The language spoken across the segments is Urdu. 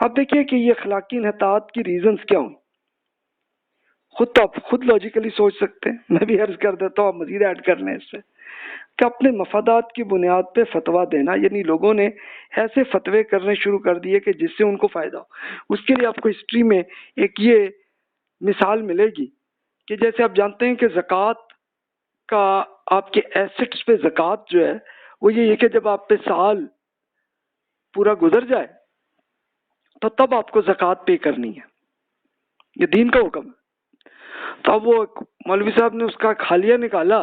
آپ دیکھیے کہ یہ اخلاقی انحطاط کی ریزنز کیا ہوئی، خود تو آپ خود لاجیکلی سوچ سکتے ہیں، میں بھی عرض کر دیتا ہوں، آپ مزید ایڈ کر لیں اس سے، کہ اپنے مفادات کی بنیاد پہ فتویٰ دینا، یعنی لوگوں نے ایسے فتوے کرنے شروع کر دیے کہ جس سے ان کو فائدہ ہو۔ اس کے لیے آپ کو ہسٹری میں ایک یہ مثال ملے گی کہ جیسے آپ جانتے ہیں کہ زکوٰۃ کا آپ کے ایسٹس پہ زکوٰۃ جو ہے وہ یہ ہے کہ جب آپ پہ سال پورا گزر جائے تو تب آپ کو زکوٰۃ پے کرنی ہے، یہ دین کا حکم ہے۔ تو اب وہ مولوی صاحب نے اس کا حالیہ نکالا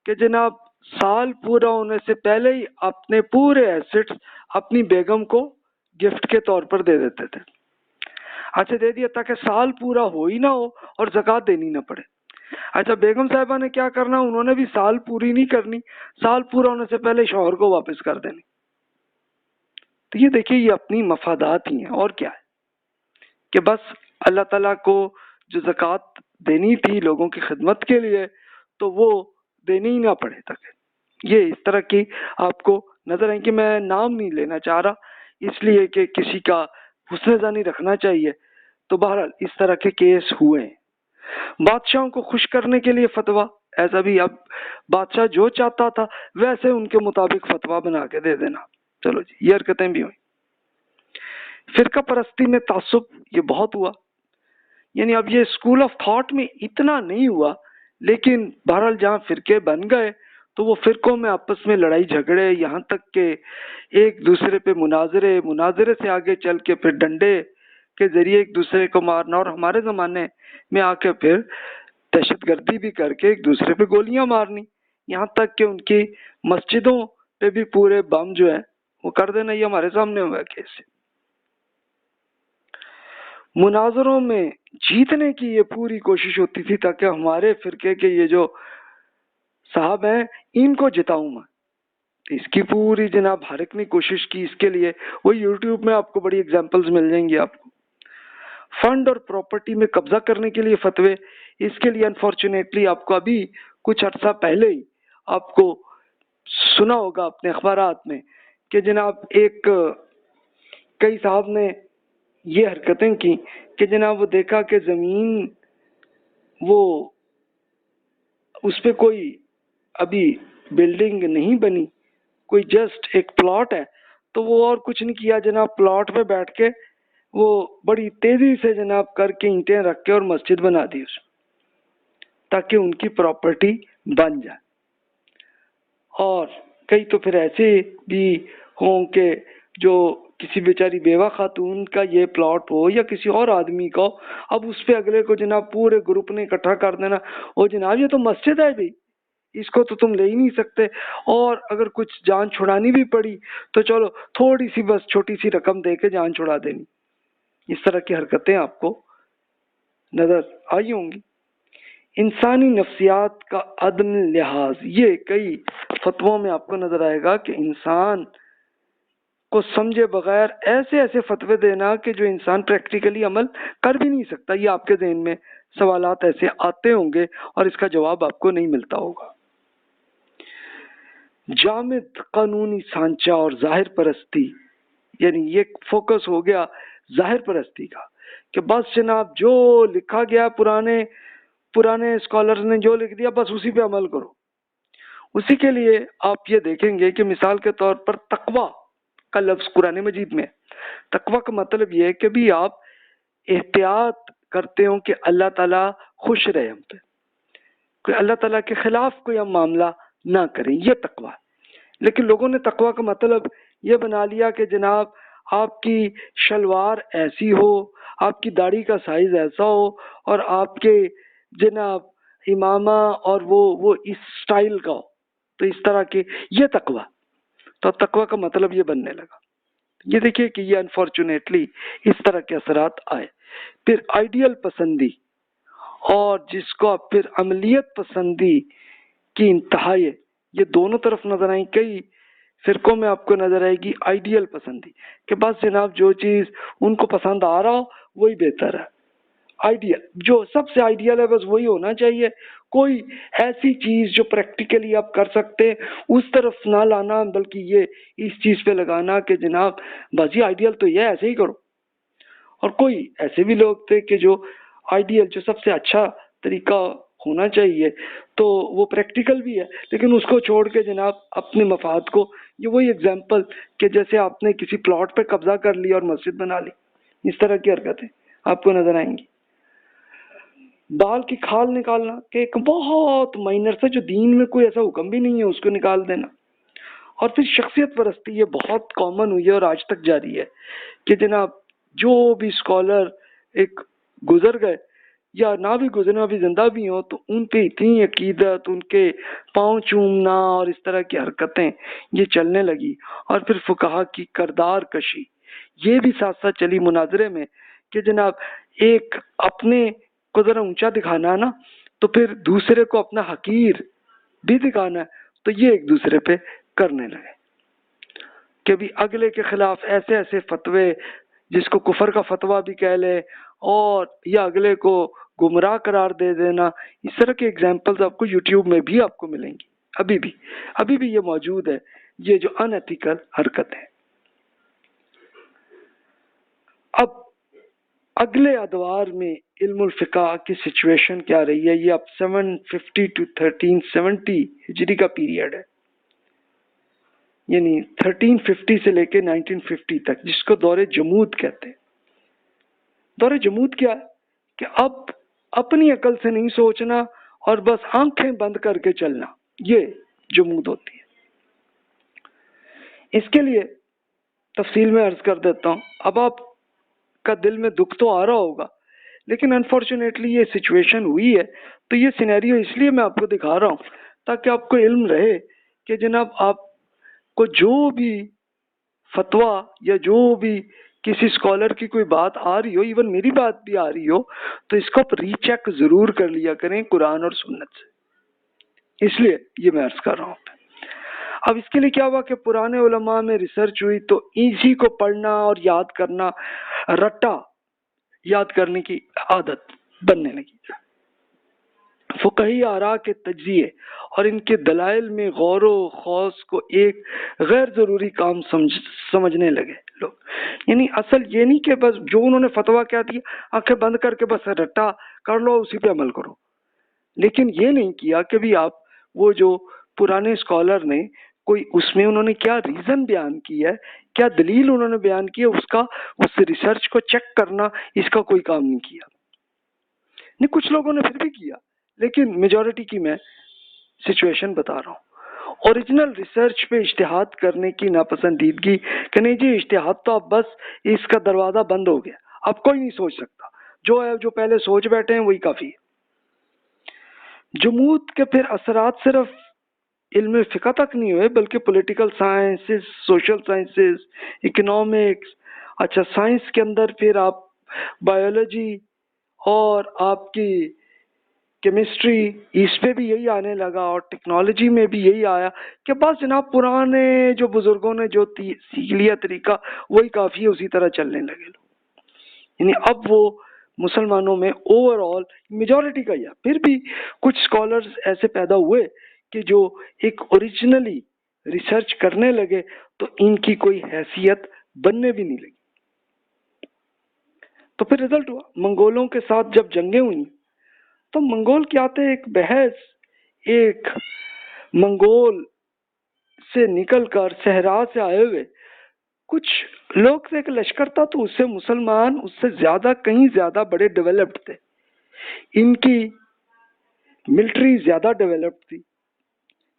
کہ جناب سال پورا ہونے سے پہلے ہی اپنے پورے ایسٹس اپنی بیگم کو گفٹ کے طور پر دے دیتے تھے۔ اچھا دے دیا تاکہ سال پورا ہو ہی نہ ہو اور زکوٰۃ دینی نہ پڑے۔ اچھا بیگم صاحبہ نے کیا کرنا، انہوں نے بھی سال پوری نہیں کرنی، سال پورا ہونے سے پہلے شوہر کو واپس کر دینی۔ تو یہ دیکھیے یہ اپنی مفادات ہی ہیں اور کیا ہے، کہ بس اللہ تعالیٰ کو جو زکوٰۃ دینی تھی لوگوں کی خدمت کے لیے تو وہ دینی ہی نہ پڑے تک۔ یہ اس طرح کی آپ کو نظر آئیں کہ میں نام نہیں لینا چاہ رہا اس لیے کہ کسی کا حسن ظنی رکھنا چاہیے، تو بہرحال اس طرح کے کیس ہوئے ہیں۔ بادشاہوں کو خوش کرنے کے لیے فتویٰ، ایسا بھی اب بادشاہ جو چاہتا تھا ویسے ان کے مطابق فتویٰ بنا کے دے دینا، چلو جی یہ حرکتیں بھی ہوئیں۔ فرقہ پرستی میں تعصب یہ بہت ہوا، یعنی اب یہ اسکول آف تھاٹ میں اتنا نہیں ہوا، لیکن بہرحال جہاں فرقے بن گئے تو وہ فرقوں میں آپس میں لڑائی جھگڑے، یہاں تک کہ ایک دوسرے پہ مناظرے سے آگے چل کے پھر ڈنڈے کے ذریعے ایک دوسرے کو مارنا، اور ہمارے زمانے میں آ کے پھر دہشت گردی بھی کر کے ایک دوسرے پہ گولیاں مارنی، یہاں تک کہ ان کی مسجدوں پہ بھی پورے بم جو ہے وہ کر دینا۔ یہ ہمارے سامنے ہوا کیس۔ مناظروں میں جیتنے کی یہ پوری کوشش ہوتی تھی تاکہ ہمارے فرقے کے یہ جو صاحب ہیں ان کو جتاؤں میں، اس کی پوری جناب ہر ایک نے کوشش کی اس کے لیے، وہ یوٹیوب میں آپ کو بڑی ایگزامپلز مل جائیں گی آپ کو۔ فنڈ اور پراپرٹی میں قبضہ کرنے کے لیے فتوے، اس کے لیے انفارچونیٹلی آپ کو ابھی کچھ عرصہ پہلے ہی آپ کو سنا ہوگا اپنے اخبارات میں کہ جناب ایک کئی صاحب نے یہ حرکتیں کی کہ جناب وہ دیکھا کہ زمین وہ اس پہ کوئی ابھی بلڈنگ نہیں بنی، کوئی جسٹ ایک پلاٹ ہے، تو وہ اور کچھ نہیں کیا جناب، پلاٹ پہ بیٹھ کے وہ بڑی تیزی سے جناب کر کے اینٹیں رکھ کے اور مسجد بنا دی اس تاکہ ان کی پراپرٹی بن جائے۔ اور کئی تو پھر ایسے بھی ہوں کہ جو کسی بیچاری بیوہ خاتون کا یہ پلاٹ ہو یا کسی اور آدمی کا ہو، اب اس پہ اگلے کو جناب پورے گروپ نے اکٹھا کر دینا، اور جناب یہ تو مسجد ہے بھائی، اس کو تو تم لے ہی نہیں سکتے، اور اگر کچھ جان چھڑانی بھی پڑی تو چلو تھوڑی سی بس چھوٹی سی رقم دے کے جان چھڑا دینی۔ اس طرح کی حرکتیں آپ کو نظر آئی ہوں گی۔ انسانی نفسیات کا عدم لحاظ، یہ کئی فتووں میں آپ کو نظر آئے گا کہ انسان کو سمجھے بغیر ایسے ایسے فتوے دینا کہ جو انسان پریکٹیکلی عمل کر بھی نہیں سکتا۔ یہ آپ کے ذہن میں سوالات ایسے آتے ہوں گے اور اس کا جواب آپ کو نہیں ملتا ہوگا۔ جامد قانونی سانچہ اور ظاہر پرستی، یعنی یہ فوکس ہو گیا ظاہر پرستی کا کہ بس جناب جو لکھا گیا پرانے اسکالرز نے جو لکھ دیا بس اسی پہ عمل کرو۔ اسی کے لیے آپ یہ دیکھیں گے کہ مثال کے طور پر تقوی کا لفظ قرآن مجید میں، تقوی کا مطلب یہ ہے کہ بھی آپ احتیاط کرتے ہوں کہ اللہ تعالیٰ خوش رہے ہم پہ، کہ اللہ تعالیٰ کے خلاف کوئی ہم معاملہ نہ کریں، یہ تقوی ہے۔ لیکن لوگوں نے تقوی کا مطلب یہ بنا لیا کہ جناب آپ کی شلوار ایسی ہو، آپ کی داڑھی کا سائز ایسا ہو، اور آپ کے جناب امامہ اور وہ اس سٹائل کا ہو، تو اس طرح کے یہ تقوی، تو تقوی کا مطلب یہ بننے لگا۔ یہ دیکھیے کہ یہ انفارچونیٹلی اس طرح کے اثرات آئے۔ پھر آئیڈیل پسندی، اور جس کو پھر عملیت پسندی کی انتہا، یہ دونوں طرف نظر آئیں۔ کئی فرقوں میں آپ کو نظر آئے گی آئیڈیل پسندی کہ بس جناب جو چیز ان کو پسند آ رہا ہو وہی بہتر ہے، آئیڈیل جو سب سے آئیڈیل ہے بس وہی ہونا چاہیے، کوئی ایسی چیز جو پریکٹیکلی آپ کر سکتے ہیں اس طرف نہ لانا، بلکہ یہ اس چیز پہ لگانا کہ جناب بس یہ آئیڈیل تو یہ ایسے ہی کرو۔ اور کوئی ایسے بھی لوگ تھے کہ جو آئیڈیل، جو سب سے اچھا طریقہ ہونا چاہیے تو وہ پریکٹیکل بھی ہے، لیکن اس کو چھوڑ کے جناب اپنے مفاد کو، یہ وہی ایگزامپل کہ جیسے آپ نے کسی پلاٹ پہ قبضہ کر لیا اور مسجد بنا لی، اس طرح کی حرکتیں آپ کو نظر آئیں گی۔ بال کی کھال نکالنا کہ ایک بہت مائنر سے، جو دین میں کوئی ایسا حکم بھی نہیں ہے، اس کو نکال دینا۔ اور پھر شخصیت پرستی، یہ بہت کامن ہوئی ہے اور آج تک جاری ہے کہ جناب جو بھی اسکالر ایک گزر گئے یا نہ بھی گزرنا، بھی زندہ بھی ہوں، تو ان پہ اتنی عقیدت، ان کے پاؤں چومنا اور اس طرح کی حرکتیں یہ چلنے لگی۔ اور پھر فقہا کی کردار کشی یہ بھی ساتھ ساتھ چلی مناظرے میں کہ جناب ایک اپنے کو ذرا اونچا دکھانا ہے نا، تو پھر دوسرے کو اپنا حقیر بھی دکھانا ہے، تو یہ ایک دوسرے پہ کرنے لگے کہ بھی اگلے کے خلاف ایسے ایسے فتوے، جس کو کفر کا فتویٰ بھی کہہ لے، اور یا اگلے کو گمراہ قرار دے دینا۔ اس طرح کے ایگزامپلز آپ کو یوٹیوب میں بھی آپ کو ملیں گی، ابھی بھی یہ موجود ہے، یہ جو ان ایتھیکل حرکت ہے۔ اب اگلے ادوار میں علم الفقہ کی سچویشن کیا رہی ہے، یہ اب 750 to 1370 ہجری کا پیریڈ ہے، یعنی 1350 سے لے کے 1950 تک، جس کو دور جمود کہتے ہیں۔ دور جمود کیا ہے کہ اب اپنی عقل سے نہیں سوچنا اور بس آنکھیں بند کر کے چلنا، یہ جمود ہوتی ہے۔ اس کے لیے تفصیل میں عرض کر دیتا ہوں۔ اب آپ کا دل میں دکھ تو آ رہا ہوگا، لیکن انفارچونیٹلی یہ سچویشن ہوئی ہے، تو یہ سینیریو اس لیے میں آپ کو دکھا رہا ہوں تاکہ آپ کو علم رہے کہ جناب آپ کو جو بھی فتویٰ یا جو بھی کسی اسکالر کی کوئی بات آ رہی ہو، ایون میری بات بھی آ رہی ہو، تو اس کو ری چیک ضرور کر لیا کریں قرآن اور سنت سے۔ اس لیے یہ میں عرض کر رہا ہوں۔ اب اس کے لیے کیا ہوا کہ پرانے علماء میں ریسرچ ہوئی تو اسی کو پڑھنا اور یاد کرنا، رٹا یاد کرنے کی عادت بننے لگی۔ فقہی آراء کے تجزیے اور ان کے دلائل میں غور و خوض کو ایک غیر ضروری کام سمجھنے لگے لوگ۔ یعنی اصل یہ نہیں کہ بس جو انہوں نے فتویٰ کیا دیا آنکھیں بند کر کے بس رٹا کر لو، اسی پہ عمل کرو، لیکن یہ نہیں کیا کہ بھی آپ وہ جو پرانے اسکالر نے کوئی اس میں انہوں نے کیا ریزن بیان کیا ہے، کیا دلیل انہوں نے بیان کی ہے، اس ریسرچ کو چیک کرنا، اس کا کوئی کام نہیں کیا۔ نہیں، کچھ لوگوں نے پھر بھی کیا، لیکن میجورٹی کی میں سچویشن بتا رہا ہوں۔ اوریجنل ریسرچ پہ اجتہاد کرنے کی ناپسندیدگی کہ نہیں جی اجتہاد تو اب بس اس کا دروازہ بند ہو گیا، اب کوئی نہیں سوچ سکتا، جو ہے جو پہلے سوچ بیٹھے ہیں وہی کافی ہے۔ جمود کے پھر اثرات صرف علم فقہ تک نہیں ہوئے، بلکہ political sciences, social sciences, economics, اچھا سائنس کے اندر پھر آپ بایولوجی اور آپ کی کیمسٹری، اس پہ بھی یہی آنے لگا، اور ٹیکنالوجی میں بھی یہی آیا کہ بس جناب پرانے جو بزرگوں نے جو سیکھ لیا طریقہ وہی کافی ہے، اسی طرح چلنے لگے لوگ۔ یعنی اب وہ مسلمانوں میں اوور آل میجورٹی کا ہی ہے، پھر بھی کچھ اسکالرز ایسے پیدا ہوئے کہ جو ایک اوریجنلی ریسرچ کرنے لگے تو ان کی کوئی حیثیت بننے بھی نہیں لگی۔ تو پھر رزلٹ ہوا، منگولوں کے ساتھ جب جنگیں ہوئیں تو منگول کیا تھے، ایک بحث، ایک منگول سے نکل کر صحرا سے آئے ہوئے کچھ لوگ سے ایک لشکر تھا، تو اس سے مسلمان اس سے زیادہ کہیں زیادہ بڑے ڈیولپڈ تھے، ان کی ملٹری زیادہ ڈیولپڈ تھی،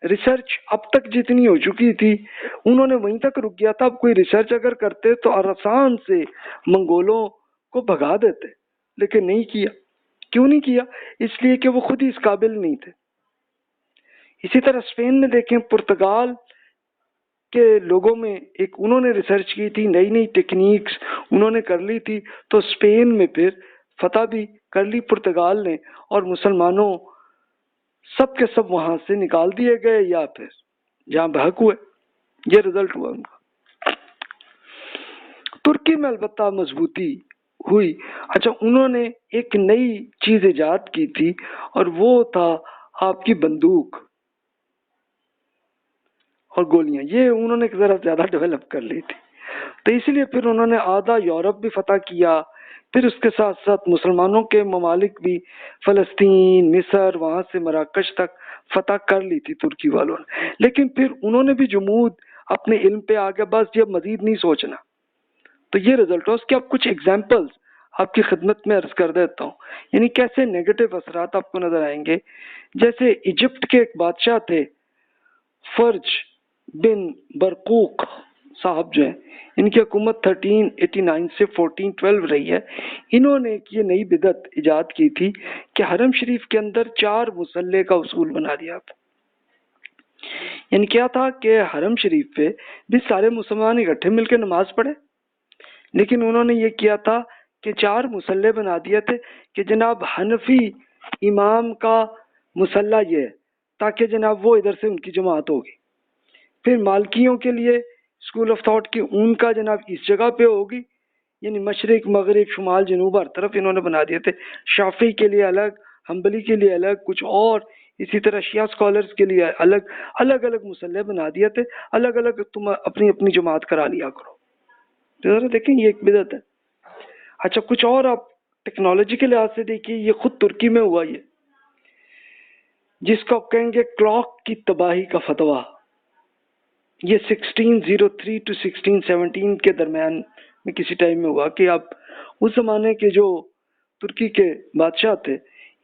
ریسرچ اب تک جتنی ہو چکی تھی انہوں نے وہیں تک رک گیا تھا۔ اب کوئی ریسرچ اگر کرتے تو آسان سے منگولوں کو بھگا دیتے، لیکن نہیں کیا۔ کیوں نہیں کیا؟ اس لیے کہ وہ خود ہی اس قابل نہیں تھے۔ اسی طرح اسپین میں دیکھیں، پرتگال کے لوگوں میں ایک انہوں نے ریسرچ کی تھی، نئی نئی ٹیکنیکس انہوں نے کر لی تھی، تو اسپین میں پھر فتح بھی کر لی پرتگال نے، اور مسلمانوں سب کے سب وہاں سے نکال دیے گئے یا پھر جہاں بحق ہوئے، یہ رزلٹ ہوا ان کا۔ ترکی میں البتہ مضبوطی ہوئی۔ اچھا، انہوں نے ایک نئی چیز ایجاد کی تھی اور وہ تھا آپ کی بندوق اور گولیاں، یہ انہوں نے ذرا زیادہ ڈیولپ کر لی تھی، تو اس لیے پھر انہوں نے آدھا یورپ بھی فتح کیا، پھر اس کے ساتھ ساتھ مسلمانوں کے ممالک بھی، فلسطین، مصر، وہاں سے مراکش تک فتح کر لی تھی ترکی والوں نے، لیکن پھر انہوں نے بھی جمود اپنے علم پہ آگے، بس یہ مزید نہیں سوچنا. تو یہ رزلٹ ہے اس کے. اب کچھ ایگزامپلز آپ کی خدمت میں عرض کر دیتا ہوں، یعنی کیسے نیگیٹو اثرات آپ کو نظر آئیں گے. جیسے ایجپٹ کے ایک بادشاہ تھے فرج بن برقوق صاحب جو ہیں، ان کی حکومت 1389 سے 1412 رہی ہے. انہوں نے ایک یہ نئی بدعت ایجاد کی تھی کہ حرم شریف کے اندر 4 مصلے کا اصول بنا دیا تھا. یعنی کیا تھا کہ حرم شریف پہ بھی سارے مسلمان اکٹھے مل کے نماز پڑھے، لیکن انہوں نے یہ کیا تھا کہ 4 مصلے بنا دیے تھے کہ جناب حنفی امام کا مصلہ یہ ہے، تاکہ جناب وہ ادھر سے ان کی جماعت ہوگی. پھر مالکیوں کے لیے اسکول آف تھاٹ کی ان کا جناب اس جگہ پہ ہوگی، یعنی مشرق مغرب شمال جنوب ہر طرف انہوں نے بنا دیے تھے. شافعی کے لیے الگ، حنبلی کے لیے الگ، کچھ اور اسی طرح شیعہ اسکالرز کے لیے الگ الگ الگ مصلے بنا دیے تھے. الگ الگ تم اپنی اپنی جماعت کرا لیا کرو. ذرا دیکھیں یہ ایک بدعت ہے. اچھا کچھ اور آپ ٹیکنالوجی کے لحاظ سے دیکھیے، یہ خود ترکی میں ہوا، یہ جس کو آپ کہیں گے کلاک کی تباہی کا فتویٰ. یہ 1603 to 1617 کے درمیان میں کسی ٹائم میں ہوا کہ اب اس زمانے کے جو ترکی کے بادشاہ تھے،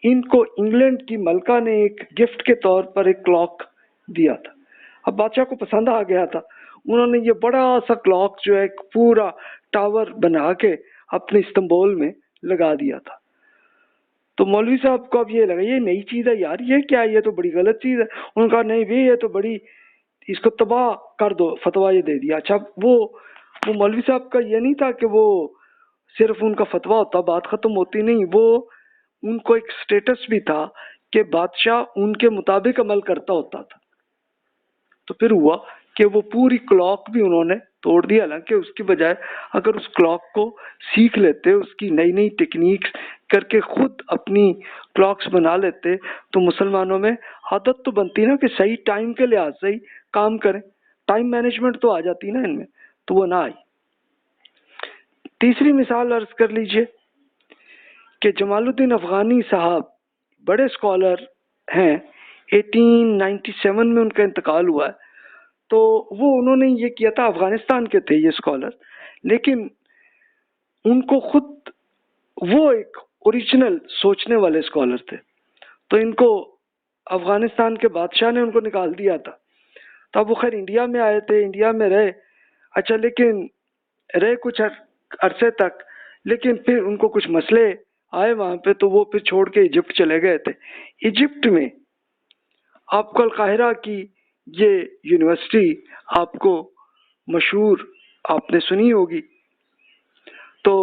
ان کو انگلینڈ کی ملکہ نے ایک گفٹ کے طور پر ایک کلاک دیا تھا. اب بادشاہ کو پسند آ گیا تھا، انہوں نے یہ بڑا سا کلاک جو ہے ایک پورا ٹاور بنا کے اپنے استنبول میں لگا دیا تھا. تو مولوی صاحب کو اب یہ لگا یہ نئی چیز ہے یار، یہ کیا ہے، یہ تو بڑی غلط چیز ہے. انہوں نے کہا نہیں بھی یہ تو بڑی، اس کو تباہ کر دو، فتویٰ یہ دے دیا. اچھا وہ مولوی صاحب کا یہ نہیں تھا کہ وہ صرف ان کا فتویٰ ہوتا بات ختم ہوتی، نہیں، وہ ان کو ایک سٹیٹس بھی تھا کہ بادشاہ ان کے مطابق عمل کرتا ہوتا تھا. تو پھر ہوا کہ وہ پوری کلاک بھی انہوں نے توڑ دیا، حالانکہ اس کی بجائے اگر اس کلاک کو سیکھ لیتے، اس کی نئی نئی ٹیکنیکس کر کے خود اپنی کلاکس بنا لیتے تو مسلمانوں میں عادت تو بنتی نا کہ صحیح ٹائم کے لحاظ سے ہی کام کریں. ٹائم مینجمنٹ تو آ جاتی نا ان میں، تو وہ نہ آئی. تیسری مثال عرض کر لیجئے کہ جمال الدین افغانی صاحب بڑے اسکالر ہیں، 1897 میں ان کا انتقال ہوا ہے. تو وہ انہوں نے یہ کیا تھا، افغانستان کے تھے یہ اسکالر، لیکن ان کو خود وہ ایک اوریجنل سوچنے والے اسکالر تھے. تو ان کو افغانستان کے بادشاہ نے ان کو نکال دیا تھا. تو اب وہ خیر انڈیا میں آئے تھے، انڈیا میں رہے. اچھا لیکن رہے کچھ عرصے تک، لیکن پھر ان کو کچھ مسئلے آئے وہاں پہ، تو وہ پھر چھوڑ کے ایجپٹ چلے گئے تھے. ایجپٹ میں آپ کو القاہرہ کی یہ یونیورسٹی آپ کو مشہور آپ نے سنی ہوگی، تو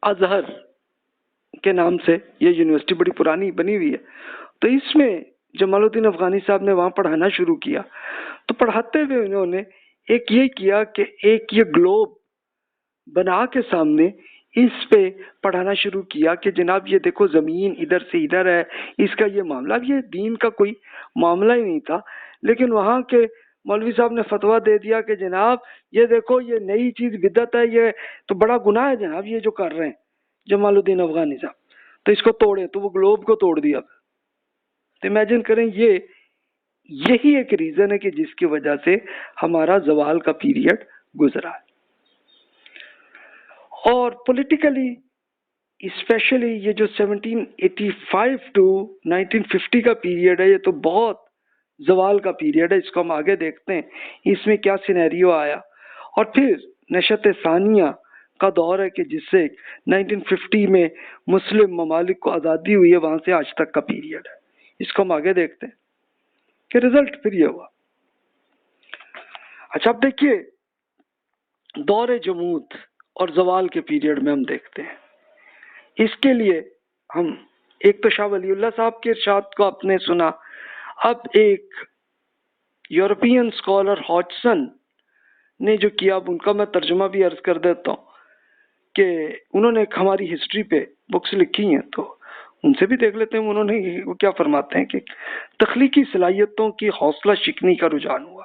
ازہر کے نام سے یہ یونیورسٹی بڑی پرانی بنی ہوئی ہے. تو اس میں جمال الدین افغانی صاحب نے وہاں پڑھانا شروع کیا. تو پڑھاتے ہوئے انہوں نے ایک یہ کیا کہ ایک یہ گلوب بنا کے سامنے اس پہ پڑھانا شروع کیا کہ جناب یہ دیکھو زمین ادھر سے ادھر ہے، اس کا یہ معاملہ. اب یہ دین کا کوئی معاملہ ہی نہیں تھا، لیکن وہاں کے مولوی صاحب نے فتویٰ دے دیا کہ جناب یہ دیکھو یہ نئی چیز بدعت ہے، یہ تو بڑا گناہ ہے جناب یہ جو کر رہے ہیں جمال الدین افغانی صاحب، تو اس کو توڑے. تو وہ گلوب کو توڑ دیا. تو امیجن کریں یہی ایک ریزن ہے کہ جس کی وجہ سے ہمارا زوال کا پیریڈ گزرا ہے. اور پولیٹیکلی اسپیشلی یہ جو 1785 ٹو 1950 کا پیریڈ ہے، یہ تو بہت زوال کا پیریڈ ہے. اس کو ہم آگے دیکھتے ہیں اس میں کیا سینیریو آیا. اور پھر نشت ثانیہ کا دور ہے کہ جس سے 1950 میں مسلم ممالک کو آزادی ہوئی ہے، وہاں سے آج تک کا پیریڈ ہے. اس کو ہم آگے دیکھتے ہیں کہ رزلٹ پھر یہ ہوا. اچھا اب دیکھیے دور جمود اور زوال کے پیریڈ میں ہم دیکھتے ہیں. اس کے لیے ہم ایک تو شاہ ولی اللہ صاحب کے ارشاد کو آپ نے سنا. اب ایک یورپین اسکالر ہاجسن نے جو کیا، اب ان کا میں ترجمہ بھی عرض کر دیتا ہوں کہ انہوں نے ایک ہماری ہسٹری پہ بکس لکھی ہیں، تو ان سے بھی دیکھ لیتے ہیں. انہوں نے وہ کیا فرماتے ہیں کہ تخلیقی صلاحیتوں کی حوصلہ شکنی کا رجحان ہوا،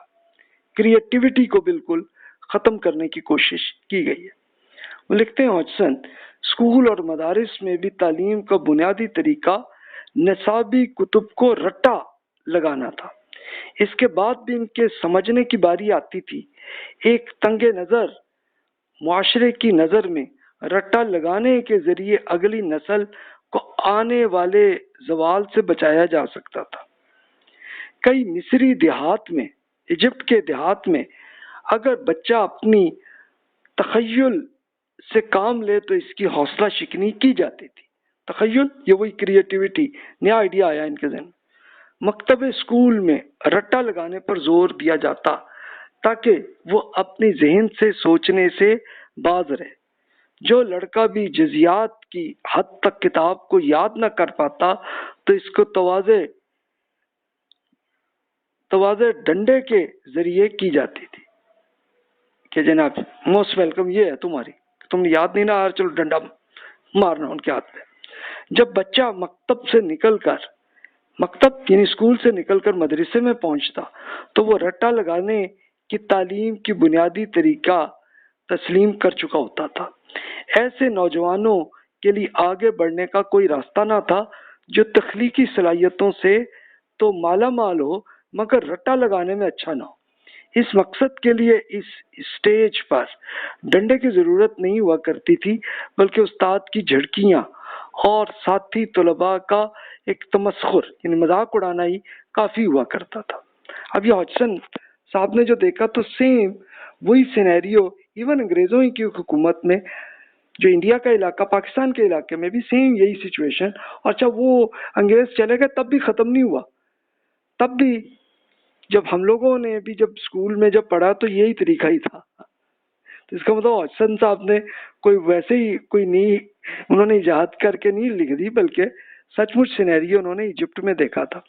کریٹیوٹی کو بالکل ختم کرنے کی کوشش کی گئی ہے. وہ لکھتے ہیں ہاجسن اسکول اور مدارس میں بھی تعلیم کا بنیادی طریقہ نصابی کتب کو رٹا لگانا تھا. اس کے بعد بھی ان کے سمجھنے کی باری آتی تھی. ایک تنگ نظر معاشرے کی نظر میں رٹا لگانے کے ذریعے اگلی نسل کو آنے والے زوال سے بچایا جا سکتا تھا. کئی مصری دیہات میں، ایجپٹ کے دیہات میں اگر بچہ اپنی تخیل سے کام لے تو اس کی حوصلہ شکنی کی جاتی تھی. تخیل یہ وہی کریٹیوٹی، نیا آئیڈیا آیا ان کے ذہن. مکتب اسکول میں رٹا لگانے پر زور دیا جاتا تاکہ وہ اپنی ذہن سے سوچنے سے باز رہے. جو لڑکا بھی جزیات کی حد تک کتاب کو یاد نہ کر پاتا تو اس کو توازے ڈنڈے کے ذریعے کی جاتی تھی کہ جناب موسٹ ویلکم، یہ ہے تمہاری، تم نے یاد نہیں نہ آ رہا، چلو ڈنڈا مارنا ان کے ہاتھ پہ. جب بچہ مکتب یعنی اسکول سے نکل کر مدرسے میں پہنچتا تو وہ رٹا لگانے کی تعلیم کی بنیادی طریقہ تسلیم کر چکا ہوتا تھا. ایسے نوجوانوں کے لیے آگے بڑھنے کا کوئی راستہ نہ تھا جو تخلیقی صلاحیتوں سے تو مالا مال ہو مگر رٹا لگانے میں اچھا نہ ہو. اس مقصد کے لیے اس اسٹیج پر ڈنڈے کی ضرورت نہیں ہوا کرتی تھی، بلکہ استاد کی جھڑکیاں اور ساتھی طلباء کا ایک تمسخر یعنی مذاق اڑانا ہی کافی ہوا کرتا تھا. اب یہ ہاجسن صاحب نے جو دیکھا تو سیم وہی سینیریو ایون انگریزوں کی حکومت میں، جو انڈیا کا علاقہ، پاکستان کے علاقے میں بھی سیم یہی سچویشن. اور اچھا وہ انگریز چلے گئے تب بھی ختم نہیں ہوا. تب بھی جب ہم لوگوں نے بھی جب اسکول میں جب پڑھا تو یہی طریقہ ہی تھا. تو اس کا مطلب ہاجسن صاحب نے کوئی ویسے ہی کوئی نہیں انہوں نے ایجاد کر کے نہیں لکھ دی، بلکہ سچ مچ سینیریو انہوں نے ایجپٹ میں دیکھا تھا.